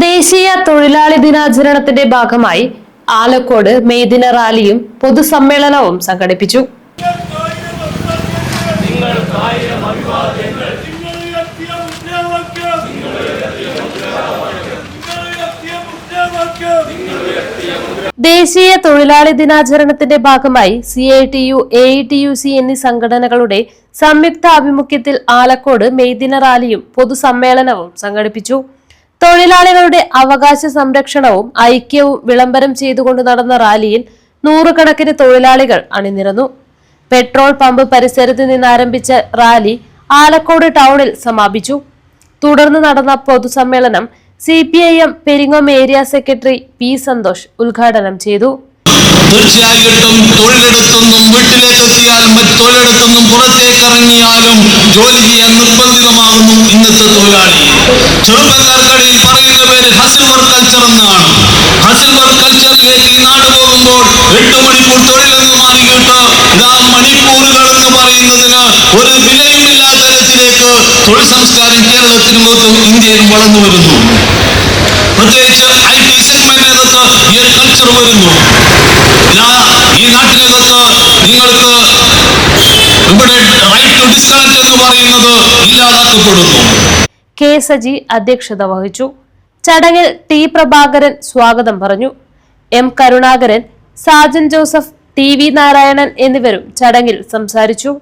ദേശീയ തൊഴിലാളി ദിനാചരണത്തിന്റെ ഭാഗമായി ആലക്കോട് മെയ്ദിന റാലിയും പൊതുസമ്മേളനവും സംഘടിപ്പിച്ചു. ദേശീയ തൊഴിലാളി ദിനാചരണത്തിന്റെ ഭാഗമായി CITU, AETUC എന്നീ സംഘടനകളുടെ സംയുക്ത ആഭിമുഖ്യത്തിൽ ആലക്കോട് മെയ്ദിന റാലിയും പൊതുസമ്മേളനവും സംഘടിപ്പിച്ചു. തൊഴിലാളികളുടെ അവകാശ സംരക്ഷണവും ഐക്യവും വിളംബരം ചെയ്തുകൊണ്ട് നടന്ന റാലിയിൽ നൂറുകണക്കിന് തൊഴിലാളികൾ അണിനിരന്നു. പെട്രോൾ പമ്പ് പരിസരത്ത് നിന്ന് ആരംഭിച്ച റാലി ആലക്കോട് ടൗണിൽ സമാപിച്ചു. തുടർന്ന് നടന്ന പൊതുസമ്മേളനം CPIM Peringome area secretary P. Santhosh ഉദ്ഘാടനം ചെയ്തു. തീർച്ചയായിട്ടും തൊഴിലെടുത്തൊന്നും വീട്ടിലേക്ക് എത്തിയാലും മറ്റു തൊഴിലെടുത്തൊന്നും പുറത്തേക്ക് ഇറങ്ങിയാലും ജോലി ചെയ്യാൻ നിർബന്ധിതമാകുന്നു ഇന്നത്തെ തൊഴിലാളി. ചെറുപ്പക്കാർക്കിടയിൽ പറയുന്ന പേര് ഹസിൽ വർക്ക് കൾച്ചർ എന്നാണ്. ഹസിൽ വർക്ക് കൾച്ചറിലേക്ക് ഈ നാട് പോകുമ്പോൾ 8 മണിക്കൂർ തൊഴിലെന്ന് മാറിയിട്ട് ഇതാ മണിക്കൂറുകൾ എന്ന് പറയുന്നതിന് ഒരു വിലയുമില്ലാത്ത തരത്തിലേക്ക് തൊഴിൽ സംസ്കാരം കേരളത്തിലും ഇന്ത്യയിലും വളർന്നു വരുന്നു. പ്രത്യേകിച്ച് IT സെഗ്മെന്റിനകത്ത് ഈ ഒരു കൾച്ചർ വരുന്നു. ഈ നാട്ടിനകത്ത് നിങ്ങൾക്ക് ഇവിടെ റൈറ്റ് ടു ഡിസ്കണക്ട് എന്ന് പറയുന്നത് ഇല്ലാതാക്കപ്പെടുന്നു. K. സജി അധ്യക്ഷത വഹിച്ചു. ചടങ്ങിൽ T. പ്രഭാകരൻ സ്വാഗതം പറഞ്ഞു. M. Karunakaran, Sajan Joseph, TV Narayanan എന്നിവരും ചടങ്ങിൽ സംസാരിച്ചു.